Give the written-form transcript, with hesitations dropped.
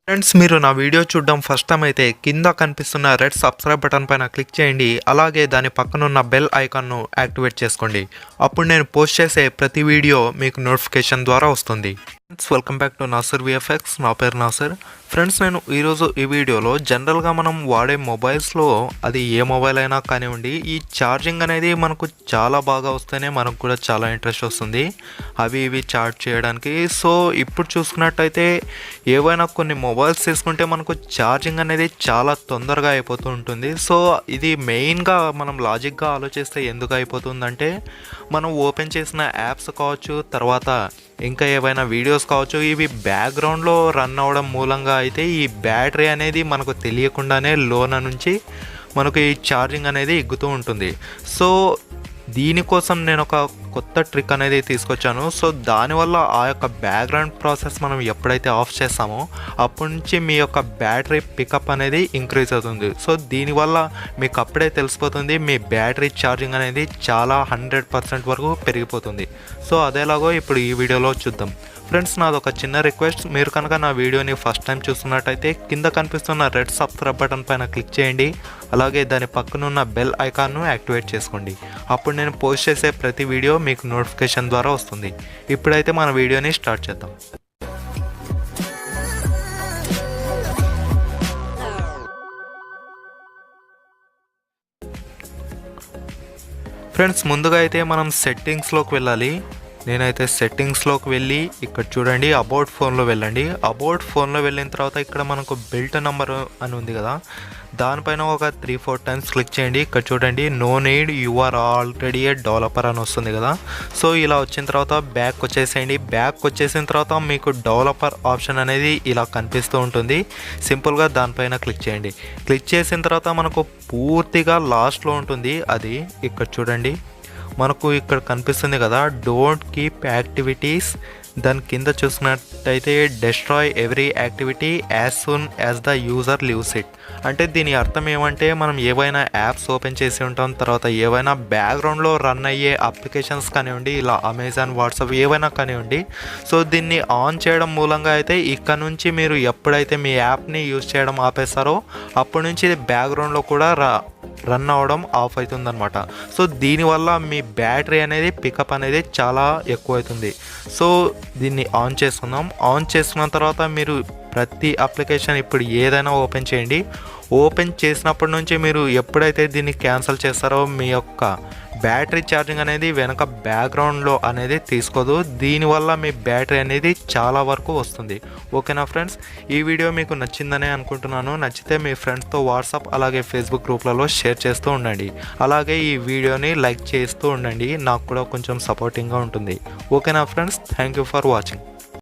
Friends, మీరు నా video చూడడం ఫస్ట్ టైం అయితే కింద కనిపిస్తున్న రెడ్ సబ్స్క్రైబ్ బటన్ పైన క్లిక్ చేయండి. అలాగే దాని పక్కనున్న బెల్ ఐకాన్ను యాక్టివేట్ చేసుకోండి. అప్పుడు నేను పోస్ట్ చేసే ప్రతి వీడియో మీకు నోటిఫికేషన్ ద్వారా వస్తుంది. Friends, welcome back to Nasar VFX. నా పేరు నాసర్. ఫ్రెండ్స్, నేను ఈరోజు ఈ వీడియోలో జనరల్గా మనం వాడే మొబైల్స్లో అది ఏ మొబైల్ అయినా కానివ్వండి, ఈ ఛార్జింగ్ అనేది మనకు చాలా బాగా వస్తేనే మనకు కూడా చాలా ఇంట్రెస్ట్ వస్తుంది అవి ఇవి ఛార్జ్ చేయడానికి. సో ఇప్పుడు చూసుకున్నట్టయితే ఏవైనా కొన్ని మొబైల్స్ తీసుకుంటే మనకు ఛార్జింగ్ అనేది చాలా తొందరగా అయిపోతూ ఉంటుంది. సో ఇది మెయిన్గా మనం లాజిక్గా ఆలోచిస్తే ఎందుకు అయిపోతుందంటే, మనం ఓపెన్ చేసిన యాప్స్ కావచ్చు, తర్వాత ఇంకా ఏవైనా వీడియోస్ కావచ్చు, ఇవి బ్యాక్గ్రౌండ్లో రన్ అవ్వడం మూలంగా అయితే ఈ బ్యాటరీ అనేది మనకు తెలియకుండానే లోన నుంచి మనకు ఈ ఛార్జింగ్ అనేది ఎగ్గుతూ ఉంటుంది. సో దీనికోసం నేను ఒక కొత్త ట్రిక్ అనేది తీసుకొచ్చాను. సో దానివల్ల ఆ యొక్క బ్యాక్గ్రౌండ్ ప్రాసెస్ మనం ఎప్పుడైతే ఆఫ్ చేస్తామో అప్పటి నుంచి మీ యొక్క బ్యాటరీ పికప్ అనేది ఇంక్రీజ్ అవుతుంది. సో దీనివల్ల మీకు అప్పుడే తెలిసిపోతుంది మీ బ్యాటరీ ఛార్జింగ్ అనేది చాలా 100% వరకు పెరిగిపోతుంది. సో అదేలాగో ఇప్పుడు ఈ వీడియోలో చూద్దాం. ఫ్రెండ్స్, నాది ఒక చిన్న రిక్వెస్ట్. మీరు కనుక నా వీడియోని ఫస్ట్ టైం చూస్తున్నట్టయితే కింద కనిపిస్తున్న రెడ్ సబ్స్క్రైబ్ బటన్ పైన క్లిక్ చేయండి. అలాగే దాని పక్కనున్న బెల్ ఐకాన్ను యాక్టివేట్ చేసుకోండి. అప్పుడు నేను పోస్ట్ చేసే ప్రతి వీడియో మీకు నోటిఫికేషన్ ద్వారా వస్తుంది. ఇప్పుడైతే మన వీడియోని స్టార్ట్ చేద్దాం. ఫ్రెండ్స్, ముందుగా అయితే మనం సెట్టింగ్స్లోకి వెళ్ళాలి. నేనైతే సెట్టింగ్స్లోకి వెళ్ళి ఇక్కడ చూడండి, అబౌట్ ఫోన్లో వెళ్ళండి. అబౌట్ ఫోన్లో వెళ్ళిన తర్వాత ఇక్కడ మనకు బిల్ట్ నెంబర్ అని ఉంది కదా, దానిపైన ఒక 3-4 టైమ్స్ క్లిక్ చేయండి. ఇక్కడ చూడండి, no need, you are already a developer అని వస్తుంది కదా. సో ఇలా వచ్చిన తర్వాత బ్యాక్ వచ్చేసేయండి. బ్యాక్ వచ్చేసిన తర్వాత మీకు డెవలపర్ ఆప్షన్ అనేది ఇలా కనిపిస్తూ ఉంటుంది. సింపుల్గా దానిపైన క్లిక్ చేయండి. క్లిక్ చేసిన తర్వాత మనకు పూర్తిగా లాస్ట్లో ఉంటుంది అది. ఇక్కడ చూడండి, మనకు ఇక్కడ కనిపిస్తుంది కదా, డోంట్ కీప్ యాక్టివిటీస్. దాని కింద చూసినట్టయితే destroy every activity as soon as the user leaves it. అంటే దీని అర్థం ఏమంటే, మనం ఏవైనా యాప్స్ ఓపెన్ చేసి ఉంటాం, తర్వాత ఏవైనా బ్యాక్గ్రౌండ్లో రన్ అయ్యే అప్లికేషన్స్ కానివ్వండి, ఇలా అమెజాన్, వాట్సాప్ ఏవైనా కానివ్వండి, సో దీన్ని ఆన్ చేయడం మూలంగా అయితే ఇక్కడ నుంచి మీరు ఎప్పుడైతే మీ యాప్ని యూజ్ చేయడం ఆపేస్తారో అప్పటి నుంచి బ్యాక్గ్రౌండ్లో కూడా రన్ అవ్వడం ఆఫ్ అవుతుందన్నమాట. సో దీనివల్ల మీ బ్యాటరీ అనేది పికప్ అనేది చాలా ఎక్కువ అవుతుంది. సో దీన్ని ఆన్ చేసుకుందాం. ఆన్ చేసుకున్న తర్వాత మీరు ప్రతి అప్లికేషన్ ఇప్పుడు ఏదైనా ఓపెన్ చేయండి. ఓపెన్ చేసినప్పటి నుంచి మీరు ఎప్పుడైతే దీన్ని క్యాన్సిల్ చేస్తారో మీ యొక్క బ్యాటరీ ఛార్జింగ్ అనేది వెనక బ్యాక్గ్రౌండ్లో అనేది తీసుకోదు. దీనివల్ల మీ బ్యాటరీ అనేది చాలా వరకు వస్తుంది. ఓకేనా ఫ్రెండ్స్, ఈ వీడియో మీకు నచ్చిందనే అనుకుంటున్నాను. నచ్చితే మీ ఫ్రెండ్స్తో వాట్సాప్ అలాగే ఫేస్బుక్ గ్రూప్లలో షేర్ చేస్తూ ఉండండి. అలాగే ఈ వీడియోని లైక్ చేస్తూ ఉండండి, నాకు కూడా కొంచెం సపోర్టింగ్గా ఉంటుంది. ఓకేనా friends, thank you for watching.